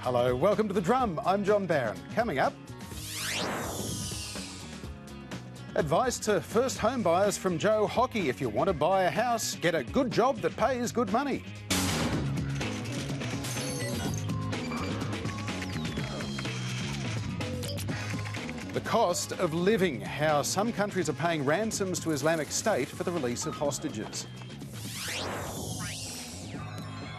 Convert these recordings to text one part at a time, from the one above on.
Hello, welcome to The Drum. I'm John Barron. Coming up, advice to first home buyers from Joe Hockey. If you want to buy a house, get a good job that pays good money. The cost of living, how some countries are paying ransoms to Islamic State for the release of hostages.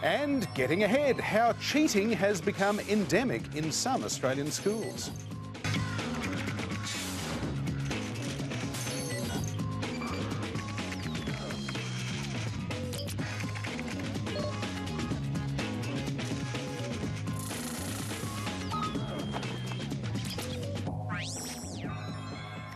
And getting ahead, how cheating has become endemic in some Australian schools.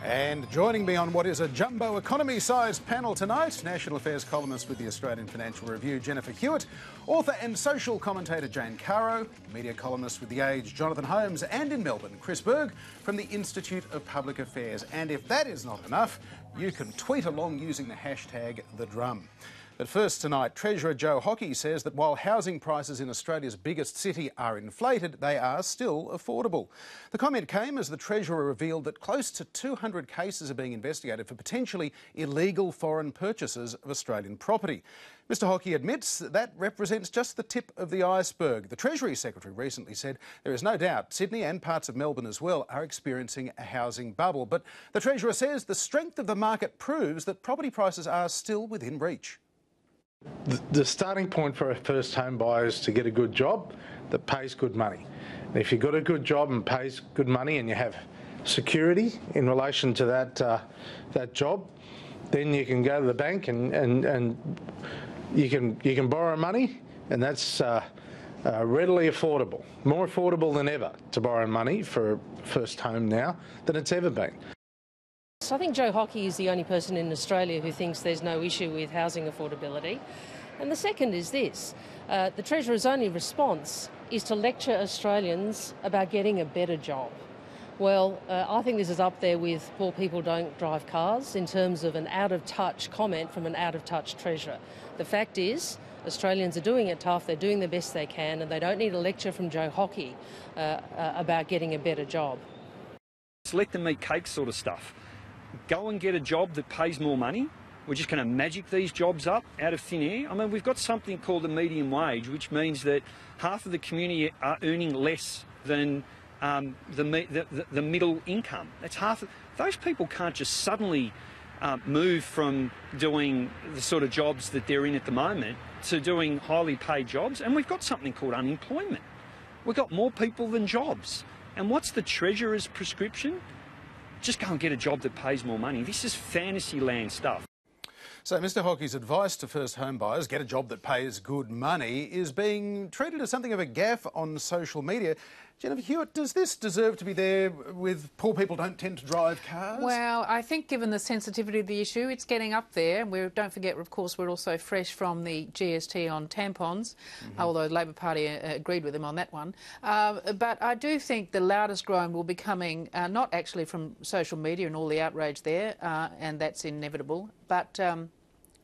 And joining me on what is a jumbo economy-sized panel tonight, National Affairs columnist with the Australian Financial Review, Jennifer Hewitt, author and social commentator Jane Caro, media columnist with The Age, Jonathan Holmes, and in Melbourne, Chris Berg from the Institute of Public Affairs. And if that is not enough, you can tweet along using the hashtag #TheDrum. But first tonight, Treasurer Joe Hockey says that while housing prices in Australia's biggest city are inflated, they are still affordable. The comment came as the Treasurer revealed that close to 200 cases are being investigated for potentially illegal foreign purchases of Australian property. Mr Hockey admits that represents just the tip of the iceberg. The Treasury Secretary recently said there is no doubt Sydney and parts of Melbourne as well are experiencing a housing bubble. But the Treasurer says the strength of the market proves that property prices are still within reach. The starting point for a first home buyer is to get a good job that pays good money. And if you've got a good job and pays good money and you have security in relation to that job, then you can go to the bank and you can borrow money, and that's readily affordable. More affordable than ever to borrow money for a first home now than it's ever been. So I think Joe Hockey is the only person in Australia who thinks there's no issue with housing affordability. And the second is this. The Treasurer's only response is to lecture Australians about getting a better job. Well, I think this is up there with poor people don't drive cars in terms of an out-of-touch comment from an out-of-touch Treasurer. The fact is, Australians are doing it tough, they're doing the best they can, and they don't need a lecture from Joe Hockey about getting a better job. It's let them eat cake sort of stuff. Go and get a job that pays more money. We're just going to magic these jobs up out of thin air. I mean, we've got something called the median wage, which means that half of the community are earning less than the middle income. That's half. Those people can't just suddenly move from doing the sort of jobs that they're in at the moment to doing highly paid jobs. And we've got something called unemployment. We've got more people than jobs. And what's the Treasurer's prescription? Just go and get a job that pays more money. This is fantasy land stuff. So Mr Hockey's advice to first home buyers, get a job that pays good money, is being treated as something of a gaffe on social media. Jennifer Hewitt, does this deserve to be there with poor people don't tend to drive cars? Well, I think given the sensitivity of the issue, it's getting up there. Don't forget, of course, we're also fresh from the GST on tampons, although the Labor Party agreed with them on that one. But I do think the loudest groan will be coming not actually from social media and all the outrage there, and that's inevitable, but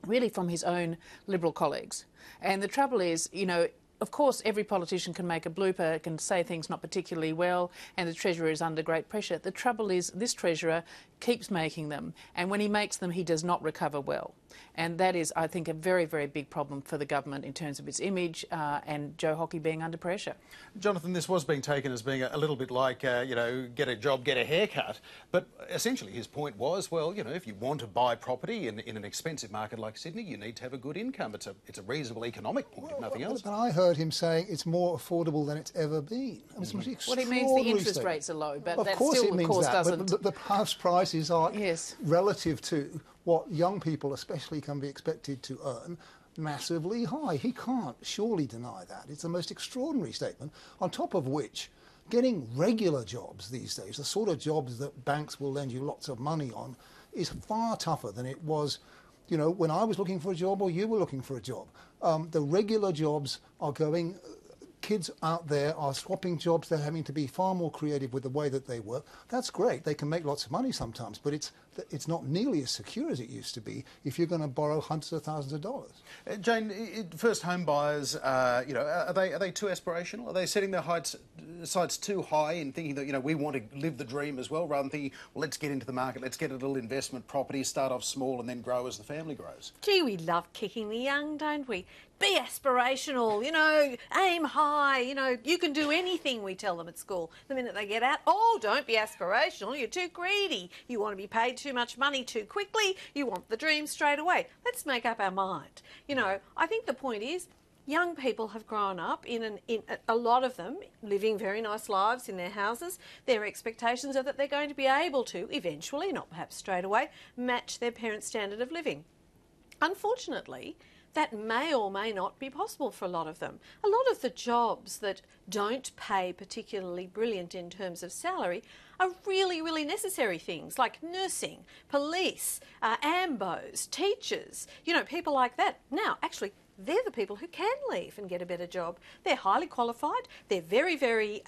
really from his own Liberal colleagues. And the trouble is, you know, of course, every politician can make a blooper, can say things not particularly well, and the Treasurer is under great pressure. The trouble is this Treasurer keeps making them, and when he makes them, he does not recover well. And that is, I think, a very, very big problem for the government in terms of its image and Joe Hockey being under pressure. Jonathan, this was being taken as being a little bit like, you know, get a job, get a haircut. But essentially his point was, well, you know, if you want to buy property in an expensive market like Sydney, you need to have a good income. It's a reasonable economic point, if nothing else. But I heard him saying it's more affordable than it's ever been. I mean, it's well, it means the interest rates are low, but that course still, it means of course, that, doesn't. But the house prices are yes, relative to what young people especially can be expected to earn massively high. He can't surely deny that. It's the most extraordinary statement, on top of which getting regular jobs these days, the sort of jobs that banks will lend you lots of money on, is far tougher than it was, you know, when I was looking for a job or you were looking for a job. The regular jobs are going... Kids out there are swapping jobs. They're having to be far more creative with the way that they work. That's great. They can make lots of money sometimes, but it's it's not nearly as secure as it used to be if you're going to borrow hundreds of thousands of dollars. Jane, first home buyers, are they too aspirational? Are they setting their sights too high and thinking that, we want to live the dream as well, rather than thinking, well, let's get into the market, let's get a little investment property, start off small and then grow as the family grows? Gee, we love kicking the young, don't we? Be aspirational, aim high, you can do anything, we tell them at school. The minute they get out, oh, don't be aspirational, you're too greedy. You want to be paid too much money too quickly, you want the dream straight away. Let's make up our mind. I think the point is, young people have grown up in a lot of them living very nice lives in their houses. Their expectations are that they're going to be able to eventually, not perhaps straight away, match their parents' standard of living. Unfortunately, that may or may not be possible for a lot of them. A lot of the jobs that don't pay particularly brilliant in terms of salary are really, really necessary things like nursing, police, AMBOs, teachers, people like that. Now, actually, they're the people who can leave and get a better job. They're highly qualified, they're very, very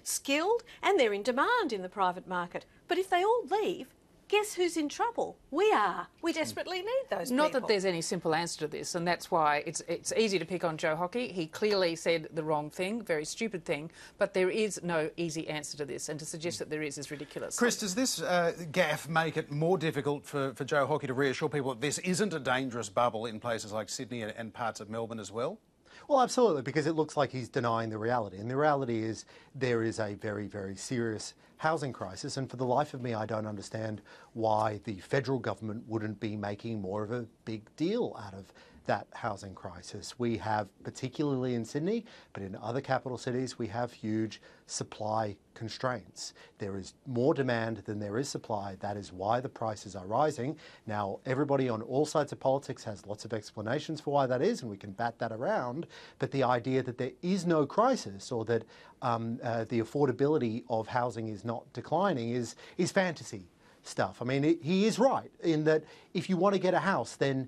skilled, and they're in demand in the private market. But if they all leave, guess who's in trouble? We are. We desperately need those people. Not that there's any simple answer to this, and that's why it's easy to pick on Joe Hockey. He clearly said the wrong thing, very stupid thing, but there is no easy answer to this, and to suggest that there is ridiculous. Chris, does this gaffe make it more difficult for Joe Hockey to reassure people that this isn't a dangerous bubble in places like Sydney and parts of Melbourne as well? Well, absolutely, because it looks like he's denying the reality. And the reality is there is a very, very serious housing crisis. And for the life of me, I don't understand why the federal government wouldn't be making more of a big deal out of that housing crisis. We have, particularly in Sydney, but in other capital cities, we have huge supply constraints. There is more demand than there is supply. That is why the prices are rising. Now, everybody on all sides of politics has lots of explanations for why that is, and we can bat that around. But the idea that there is no crisis or that the affordability of housing is not declining is fantasy stuff. I mean, he is right in that if you want to get a house, then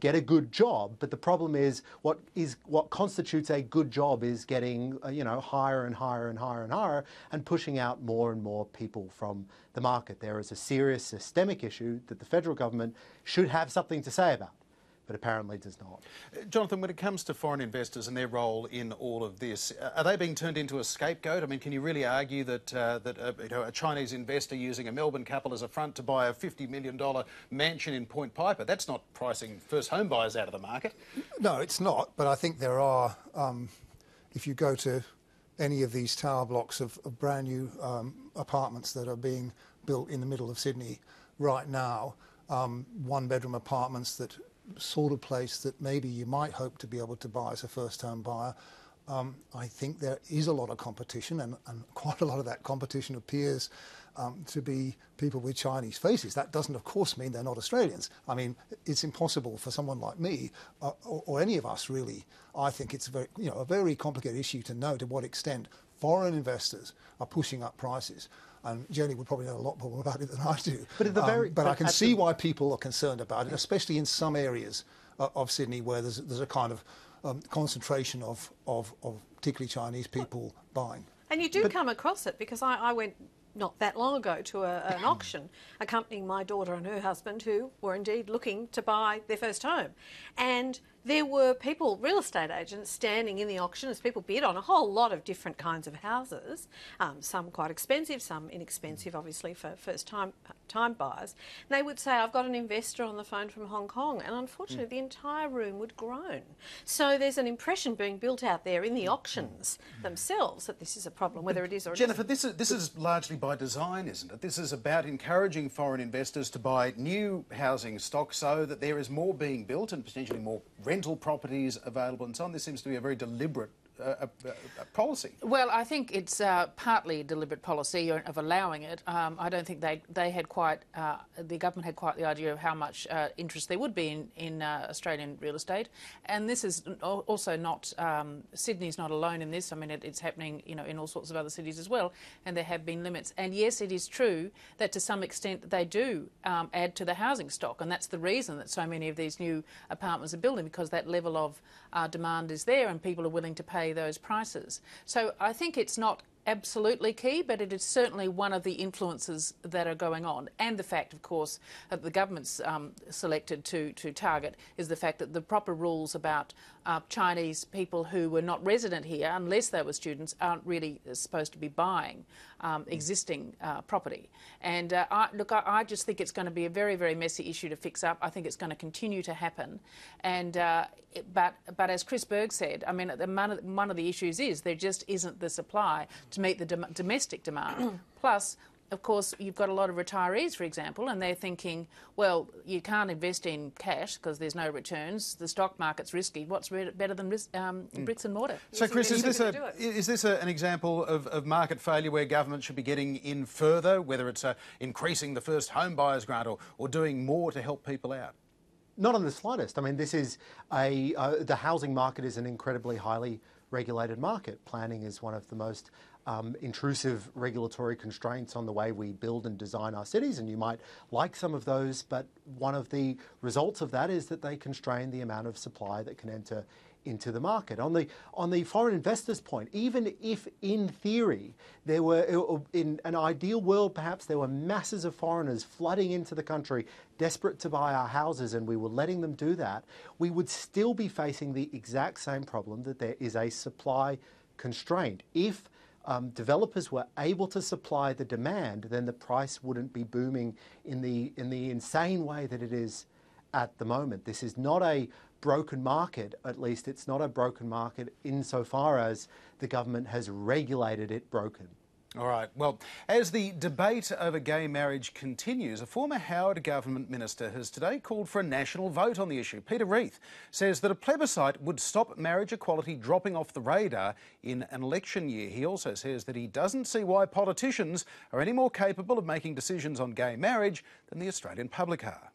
get a good job. But the problem is what constitutes a good job is getting higher and higher and higher and higher, and pushing out more and more people from the market. There is a serious systemic issue that the federal government should have something to say about, but apparently does not. Jonathan, when it comes to foreign investors and their role in all of this, are they being turned into a scapegoat? I mean, can you really argue that a Chinese investor using a Melbourne capital as a front to buy a $50 million mansion in Point Piper, that's not pricing first home buyers out of the market? No, it's not, but I think there are, if you go to any of these tower blocks of brand new apartments that are being built in the middle of Sydney right now, one-bedroom apartments, that sort of place that maybe you might hope to be able to buy as a first-home buyer. I think there is a lot of competition, and quite a lot of that competition appears to be people with Chinese faces. That doesn't, of course, mean they're not Australians. I mean, it's impossible for someone like me, or any of us really. I think it's a very complicated issue to know to what extent foreign investors are pushing up prices. And Jenny would probably know a lot more about it than I do. But I can see why people are concerned about it, especially in some areas of Sydney where there's a kind of concentration of particularly Chinese people buying. And you do come across it, because I went not that long ago to an auction accompanying my daughter and her husband, who were indeed looking to buy their first home. And there were people, real estate agents, standing in the auction as people bid on a whole lot of different kinds of houses, some quite expensive, some inexpensive, obviously, for first-time buyers. And they would say, I've got an investor on the phone from Hong Kong, and unfortunately the entire room would groan. So there's an impression being built out there in the auctions themselves that this is a problem, whether it is or Jennifer, this is largely by design, isn't it? This is about encouraging foreign investors to buy new housing stock so that there is more being built and potentially more rental properties available and so on. This seems to be a very deliberate policy. Well, I think it's partly a deliberate policy of allowing it. I don't think they had quite, the government had quite the idea of how much interest there would be in Australian real estate. And this is also not, Sydney's not alone in this. I mean, it's happening, in all sorts of other cities as well. And there have been limits. And yes, it is true that to some extent they do add to the housing stock. And that's the reason that so many of these new apartments are building, because that level of demand is there and people are willing to pay those prices. So I think it's not absolutely key, but it is certainly one of the influences that are going on. And the fact, of course, that the government's selected to target is the fact that the proper rules about Chinese people who were not resident here, unless they were students, aren't really supposed to be buying existing property. And I just think it's going to be a very, very messy issue to fix up. I think it's going to continue to happen. And but as Chris Berg said, I mean, one of the issues is there just isn't the supply to meet the domestic demand. Plus, of course, you've got a lot of retirees, for example, and they're thinking, well, you can't invest in cash because there's no returns. The stock market's risky. What's better than bricks and mortar? So, Chris, is this an example of market failure where government should be getting in further, whether it's increasing the first home buyers grant or doing more to help people out? Not in the slightest. I mean, this is the housing market is an incredibly highly regulated market. Planning is one of the most intrusive regulatory constraints on the way we build and design our cities, and you might like some of those, but one of the results of that is that they constrain the amount of supply that can enter into the market. On the foreign investors' point, even if in theory there were, in an ideal world perhaps, there were masses of foreigners flooding into the country desperate to buy our houses and we were letting them do that, we would still be facing the exact same problem, that there is a supply constraint. If developers were able to supply the demand, then the price wouldn't be booming in the insane way that it is at the moment. This is not a broken market, at least it's not a broken market insofar as the government has regulated it broken. All right. Well, as the debate over gay marriage continues, a former Howard government minister has today called for a national vote on the issue. Peter Reith says that a plebiscite would stop marriage equality dropping off the radar in an election year. He also says that he doesn't see why politicians are any more capable of making decisions on gay marriage than the Australian public are.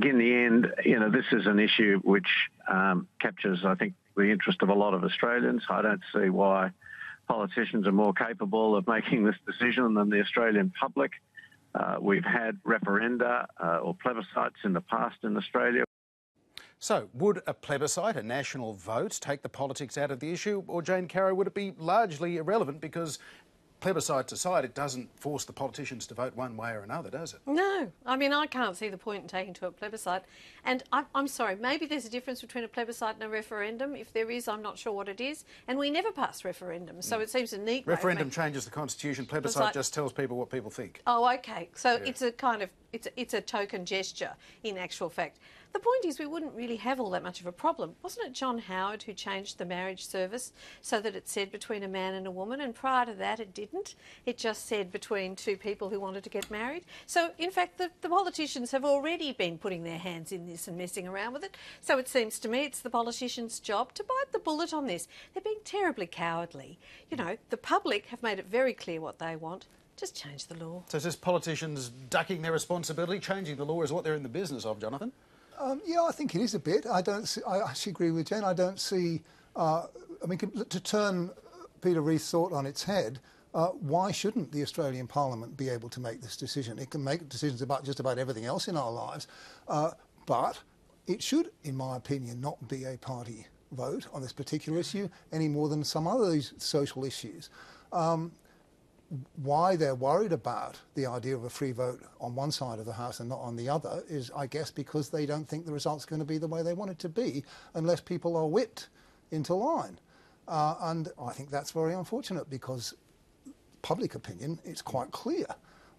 In the end, this is an issue which captures, I think, the interest of a lot of Australians. I don't see why politicians are more capable of making this decision than the Australian public. We've had referenda or plebiscites in the past in Australia. So, would a plebiscite, a national vote, take the politics out of the issue? Or, Jane Caro, would it be largely irrelevant because, plebiscites aside, it doesn't force the politicians to vote one way or another, does it? No. I mean, I can't see the point in taking to a plebiscite. And I'm sorry, maybe there's a difference between a plebiscite and a referendum. If there is, I'm not sure what it is. And we never pass referendums, so it seems a neat way. Referendum changes the constitution. Plebiscite just tells people what people think. Oh, okay. So it's a kind of, it's a token gesture in actual fact. The point is we wouldn't really have all that much of a problem. Wasn't it John Howard who changed the marriage service so that it said between a man and a woman, and prior to that it didn't? It just said between two people who wanted to get married. So, in fact, the politicians have already been putting their hands in this and messing around with it. So it seems to me it's the politicians' job to bite the bullet on this. They're being terribly cowardly. The public have made it very clear what they want. Just change the law. So is this politicians ducking their responsibility? Changing the law is what they're in the business of, Jonathan? Yeah, I think it is a bit. I actually agree with Jen. I don't see... I mean, to turn Peter Reith's thought on its head, why shouldn't the Australian Parliament be able to make this decision? It can make decisions about just about everything else in our lives, but it should, in my opinion, not be a party vote on this particular issue any more than some other social issues. Why they're worried about the idea of a free vote on one side of the House and not on the other is, I guess, because they don't think the result's going to be the way they want it to be unless people are whipped into line. And I think that's very unfortunate because public opinion, it's quite clear,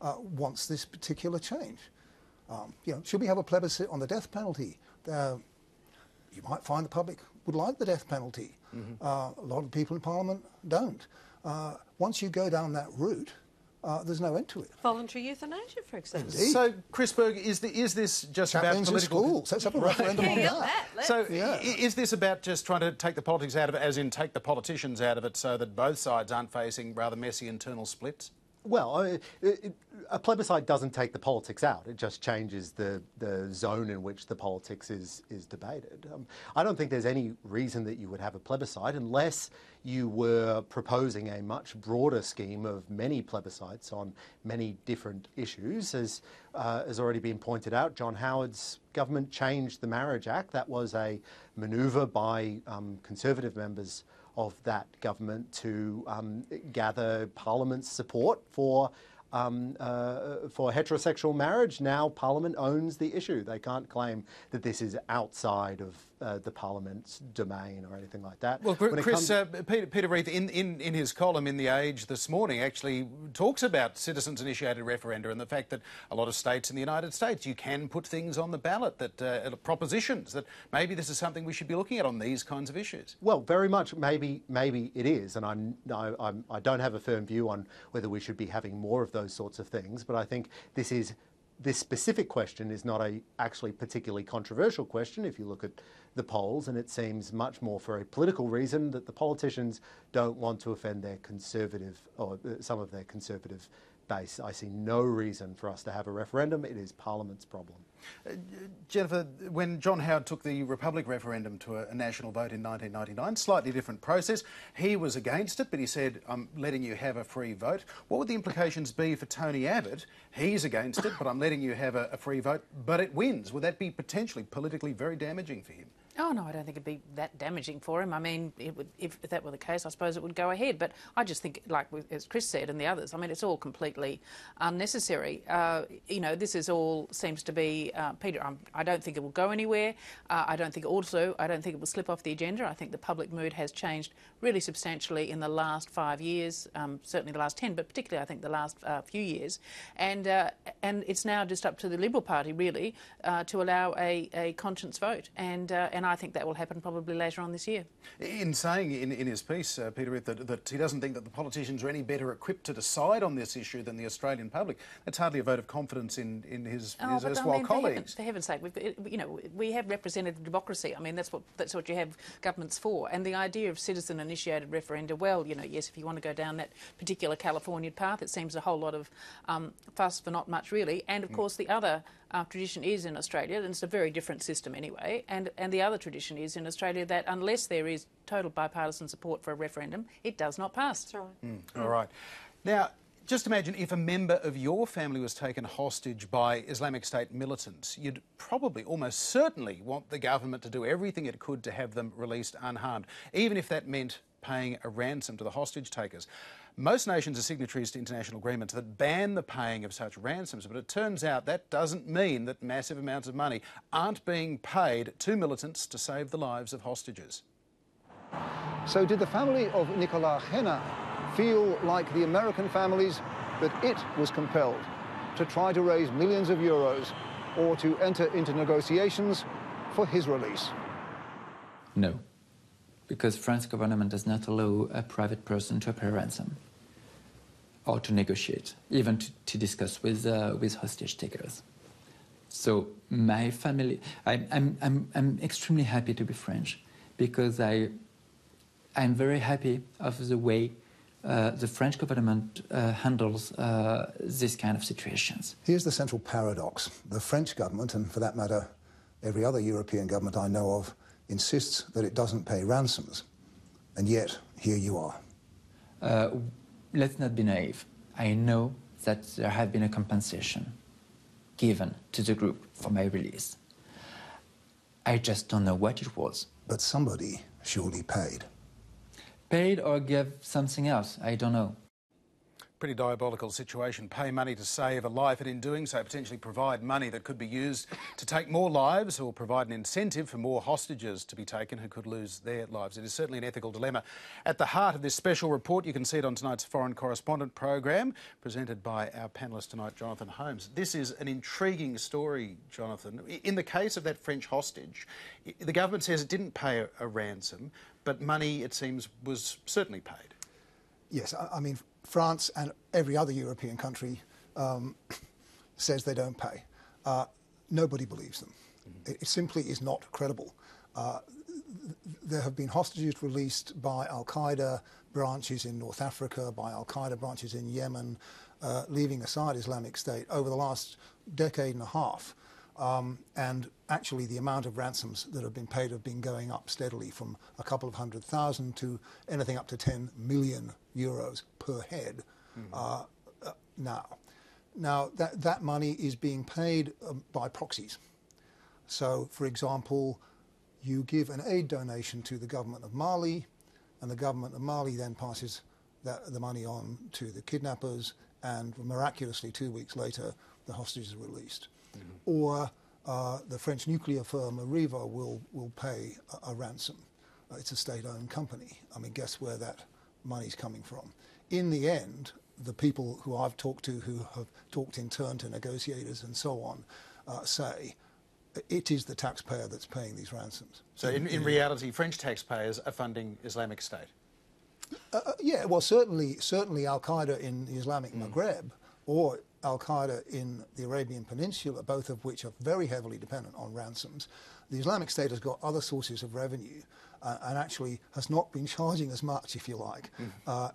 wants this particular change. Should we have a plebiscite on the death penalty? You might find the public would like the death penalty. A lot of people in Parliament don't. Once you go down that route, there's no end to it. Voluntary euthanasia, for example. Indeed. So, Chris Berg, is this just about political... in school. Let's have a referendum on that. So, is this about just trying to take the politics out of it, as in take the politicians out of it, so that both sides aren't facing rather messy internal splits? Well, a plebiscite doesn't take the politics out. It just changes the zone in which the politics is debated. I don't think there's any reason that you would have a plebiscite unless you were proposing a much broader scheme of many plebiscites on many different issues. As has already been pointed out, John Howard's government changed the Marriage Act. That was a manoeuvre by Conservative members of that government to gather Parliament's support for heterosexual marriage. Now Parliament owns the issue. They can't claim that this is outside of the Parliament's domain or anything like that. Well, Chris, Peter Reith, in his column in The Age this morning, actually talks about citizens-initiated referenda and the fact that a lot of states in the United States, you can put things on the ballot, that propositions, that maybe this is something we should be looking at on these kinds of issues. Well, very much. Maybe it is, and I don't have a firm view on whether we should be having more of those sorts of things. But I think this specific question is not a actually particularly controversial question if you look at the polls, and it seems much more for a political reason that the politicians don't want to offend their conservative, or some of their conservative base. I see no reason for us to have a referendum. It is Parliament's problem. Jennifer, when John Howard took the Republic referendum to a national vote in 1999, slightly different process. He was against it, but he said, I'm letting you have a free vote. What would the implications be for Tony Abbott? He's against it, but I'm letting you have a free vote, but it wins. Would that be potentially politically very damaging for him? Oh, no, I don't think it'd be that damaging for him. I mean, if that were the case, I suppose it would go ahead. But I just think, like as Chris said and the others, I mean, it's all completely unnecessary. You know, this is all seems to be, Peter, I don't think it will go anywhere. I don't think it will slip off the agenda. I think the public mood has changed really substantially in the last 5 years, certainly the last 10, but particularly I think the last few years. And it's now just up to the Liberal Party, really, to allow a conscience vote. And I think that will happen probably later on this year. In saying in his piece, Peter, that he doesn't think that the politicians are any better equipped to decide on this issue than the Australian public, that's hardly a vote of confidence in his erstwhile colleagues. For heaven's sake, we have representative democracy. I mean, that's what you have governments for. And the idea of citizen-initiated referenda, well, yes, if you want to go down that particular Californian path, it seems a whole lot of fuss for not much, really. And, of course, the other tradition is in Australia, and it's a very different system anyway, and the other tradition is in Australia that unless there is total bipartisan support for a referendum, it does not pass. That's right. All right. Now, just imagine if a member of your family was taken hostage by Islamic State militants. You'd probably, almost certainly, want the government to do everything it could to have them released unharmed, even if that meant paying a ransom to the hostage takers. Most nations are signatories to international agreements that ban the paying of such ransoms, but it turns out that doesn't mean that massive amounts of money aren't being paid to militants to save the lives of hostages. So did the family of Nicolas Henna feel like the American families that it was compelled to try to raise millions of euros or to enter into negotiations for his release? No, because France's government does not allow a private person to pay ransom or to negotiate, even to discuss with hostage takers. So my family, I'm extremely happy to be French, because I'm very happy of the way the French government handles this kind of situations. Here's the central paradox. The French government, and for that matter, every other European government I know of, insists that it doesn't pay ransoms. And yet, here you are. Let's not be naive. I know that there have been a compensation given to the group for my release. I just don't know what it was. But somebody surely paid. Paid or gave something else, I don't know. Pretty diabolical situation. Pay money to save a life, and in doing so potentially provide money that could be used to take more lives, or provide an incentive for more hostages to be taken who could lose their lives. It is certainly an ethical dilemma at the heart of this special report. You can see it on tonight's Foreign Correspondent program, presented by our panellist tonight, Jonathan Holmes. This is an intriguing story, Jonathan. In the case of that French hostage, the government says it didn't pay a ransom, but money, it seems, was certainly paid. Yes, I mean, France and every other European country says they don't pay. Nobody believes them. It simply is not credible. There have been hostages released by Al-Qaeda branches in North Africa, by Al-Qaeda branches in Yemen, leaving aside Islamic State, over the last decade and a half. And actually the amount of ransoms that have been paid have been going up steadily, from a couple of 100,000 to anything up to 10 million euros per head now. Now, that money is being paid by proxies. So, for example, you give an aid donation to the government of Mali, and the government of Mali then passes the money on to the kidnappers, and miraculously 2 weeks later the hostages are released. Or the French nuclear firm Areva will pay a ransom. It's a state-owned company. I mean, guess where that money's coming from? In the end, the people who I've talked to, who have talked in turn to negotiators and so on, say it is the taxpayer that's paying these ransoms. So in reality, French taxpayers are funding Islamic State? Yeah, well, certainly Al-Qaeda in the Islamic Maghreb or Al-Qaeda in the Arabian Peninsula, both of which are very heavily dependent on ransoms. The Islamic State has got other sources of revenue and actually has not been charging as much, if you like,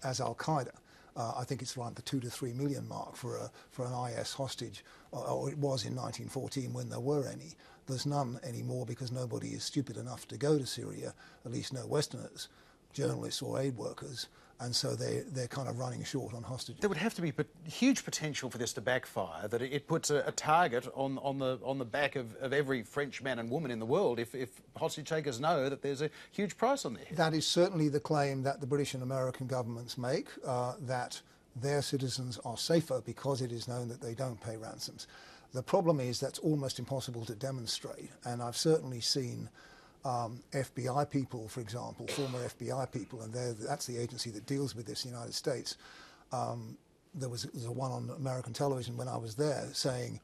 as Al-Qaeda. I think it's around the 2 to 3 million mark for an IS hostage, or it was in 1914 when there were any. There's none anymore because nobody is stupid enough to go to Syria, at least no Westerners, journalists or aid workers, and so they're kind of running short on hostages. There would have to be huge potential for this to backfire, that it puts a target on the back of every French man and woman in the world if hostage takers know that there's a huge price on their head. That is certainly the claim that the British and American governments make, that their citizens are safer because it is known that they don't pay ransoms. The problem is that's almost impossible to demonstrate, and I've certainly seen FBI people, for example, former FBI people, and that's the agency that deals with this in the United States. There was a one on American television when I was there saying,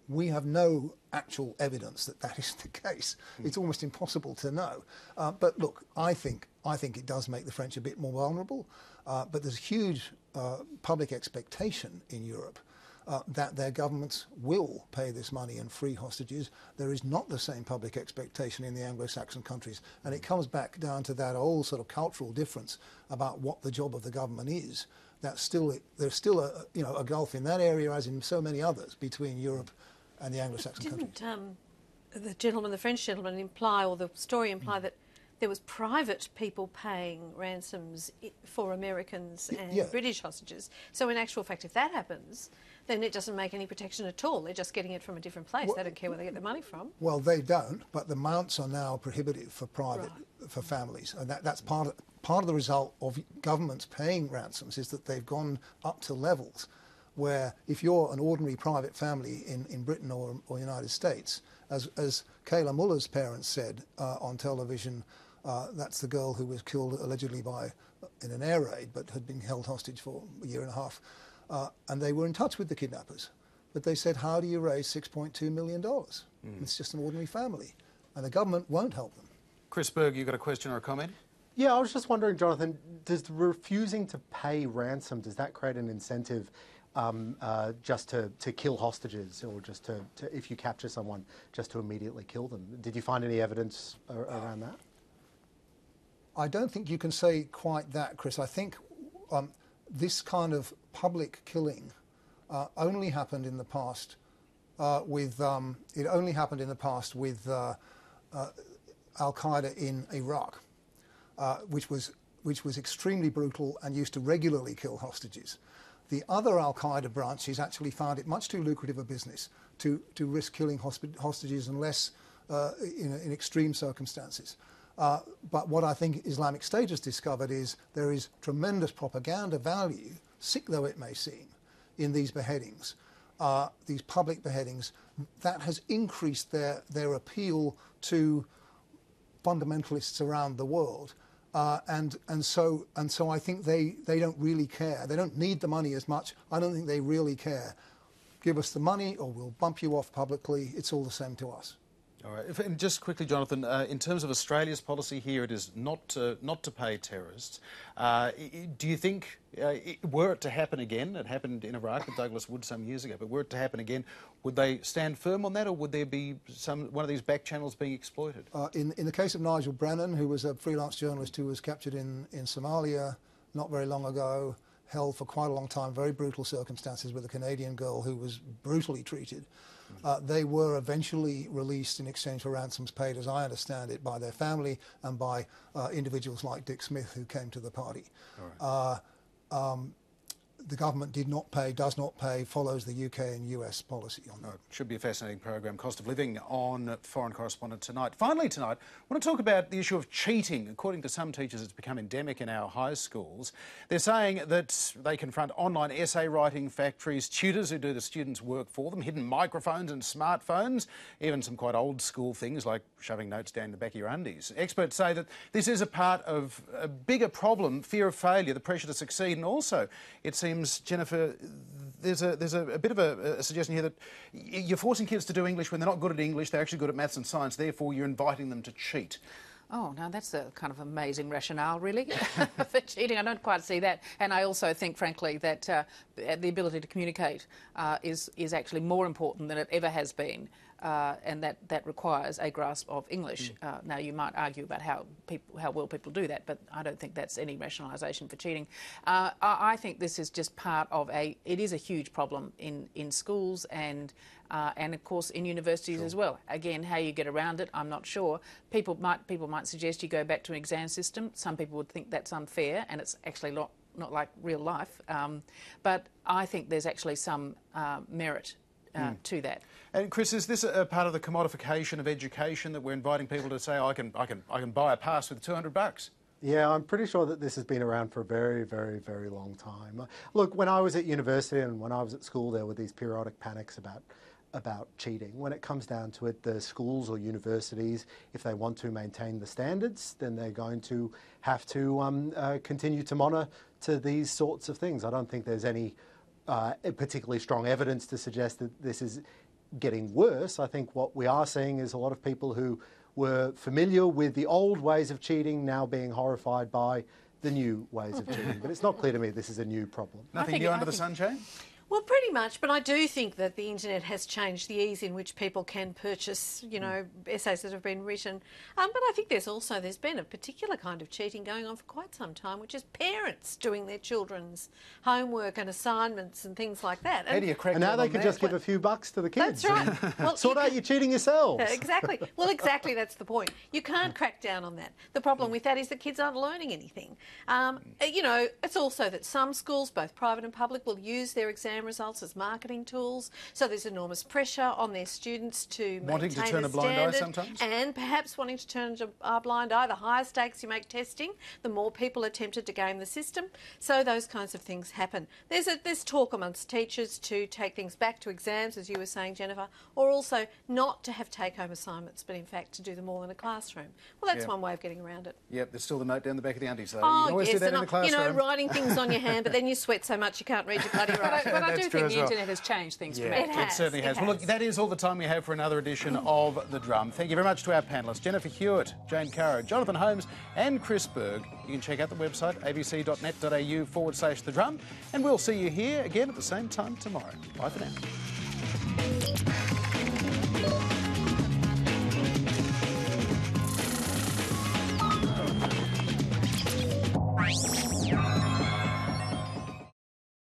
we have no actual evidence that that is the case. It's almost impossible to know. But look, I think it does make the French a bit more vulnerable, but there's huge public expectation in Europe that their governments will pay this money and free hostages. There is not the same public expectation in the Anglo-Saxon countries, and it comes back down to that old sort of cultural difference about what the job of the government is. There's still a gulf in that area, as in so many others, between Europe and the Anglo-Saxon countries. Didn't the French gentleman imply, or the story imply, that there was private people paying ransoms for Americans and British hostages? So in actual fact, if that happens, then it doesn't make any protection at all. They're just getting it from a different place. They don't care where they get the money from. Well, they don't, but the amounts are now prohibitive for for families, and that's part of the result of governments paying ransoms is that they've gone up to levels where if you're an ordinary private family in Britain or United States, as Kayla Muller's parents said on television, that's the girl who was killed allegedly in an air raid but had been held hostage for a year and a half. And they were in touch with the kidnappers. But they said, how do you raise $6.2 million? It's just an ordinary family. And the government won't help them. Chris Berg, you got a question or a comment? Yeah, I was just wondering, Jonathan, does refusing to pay ransom, does that create an incentive just to kill hostages, or just to, if you capture someone, just to immediately kill them? Did you find any evidence around that? I don't think you can say quite that, Chris. I think this kind of public killing only happened in the past with Al-Qaeda in Iraq, which was extremely brutal and used to regularly kill hostages. The other Al-Qaeda branches actually found it much too lucrative a business to risk killing hostages unless in extreme circumstances. But what I think Islamic State has discovered is there is tremendous propaganda value, sick though it may seem, in these beheadings, these public beheadings, that has increased their appeal to fundamentalists around the world. And so I think they don't really care. They don't need the money as much. I don't think they really care. Give us the money or we'll bump you off publicly. It's all the same to us. All right. And just quickly, Jonathan, in terms of Australia's policy here, it is not to pay terrorists. Do you think, were it to happen again, it happened in Iraq with Douglas Wood some years ago, but were it to happen again, would they stand firm on that, or would there be one of these back channels being exploited? In the case of Nigel Brennan, who was a freelance journalist who was captured in Somalia not very long ago, held for quite a long time, very brutal circumstances, with a Canadian girl who was brutally treated. They were eventually released in exchange for ransoms paid, as I understand it, by their family and by individuals like Dick Smith, who came to the party. the government did not pay, does not pay, follows the UK and US policy on that. Oh, it should be a fascinating program, Cost of Living, on Foreign Correspondent tonight. Finally tonight, I want to talk about the issue of cheating. According to some teachers, it's become endemic in our high schools. They're saying that they confront online essay writing factories, tutors who do the students' work for them, hidden microphones and smartphones, even some quite old school things like shoving notes down the back of your undies. Experts say that this is a part of a bigger problem, fear of failure, the pressure to succeed, and also it seems, Jennifer, there's a bit of a suggestion here that you're forcing kids to do English when they're not good at English, they're actually good at maths and science, therefore you're inviting them to cheat. Oh, now that's a kind of amazing rationale, really, for cheating. I don't quite see that. And I also think, frankly, that the ability to communicate is actually more important than it ever has been. And that requires a grasp of English. Now, you might argue about how well people do that, but I don't think that's any rationalisation for cheating. I think this is just part of it is a huge problem in schools and of course in universities as well. Again, how you get around it, I'm not sure. People might suggest you go back to an exam system. Some people would think that's unfair, and it's actually not like real life. But I think there's actually some merit to that. And Chris, is this a part of the commodification of education that we're inviting people to say, I can buy a pass with $200? Yeah, I'm pretty sure that this has been around for a very, very, very long time. Look, when I was at university and when I was at school, there were these periodic panics about cheating. When it comes down to it, the schools or universities, if they want to maintain the standards, then they're going to have to continue to monitor these sorts of things. I don't think there's any particularly strong evidence to suggest that this is getting worse. I think what we are seeing is a lot of people who were familiar with the old ways of cheating now being horrified by the new ways of cheating. But it's not clear to me this is a new problem. Nothing new under the sun, Jane? Well, pretty much, but I do think that the internet has changed the ease in which people can purchase, essays that have been written. But I think there's been a particular kind of cheating going on for quite some time, which is parents doing their children's homework and assignments and things like that. How do you crack and now they can just that? give a few bucks to the kids. That's right. Well, sort out your cheating yourselves. Exactly. Well, exactly, that's the point. You can't crack down on that. The problem with that is that kids aren't learning anything. It's also that some schools, both private and public, will use their exam results as marketing tools. So there's enormous pressure on their students to wanting to maintain turn a a blind eye standard, sometimes, and perhaps wanting to turn a blind eye. The higher stakes you make testing, the more people are tempted to game the system. So those kinds of things happen. There's talk amongst teachers to take things back to exams, as you were saying, Jennifer, or also not to have take-home assignments, but in fact to do them all in a classroom. Well, that's one way of getting around it. Yep, there's still the note down the back of the undies, though. Oh, you can always do that in the classroom. writing things on your hand, but then you sweat so much you can't read your bloody writing. But I do think the internet has changed things dramatically. It certainly has. Well, look, that is all the time we have for another edition of The Drum. Thank you very much to our panellists, Jennifer Hewitt, Jane Caro, Jonathan Holmes and Chris Berg. You can check out the website, abc.net.au/The Drum, and we'll see you here again at the same time tomorrow. Bye for now.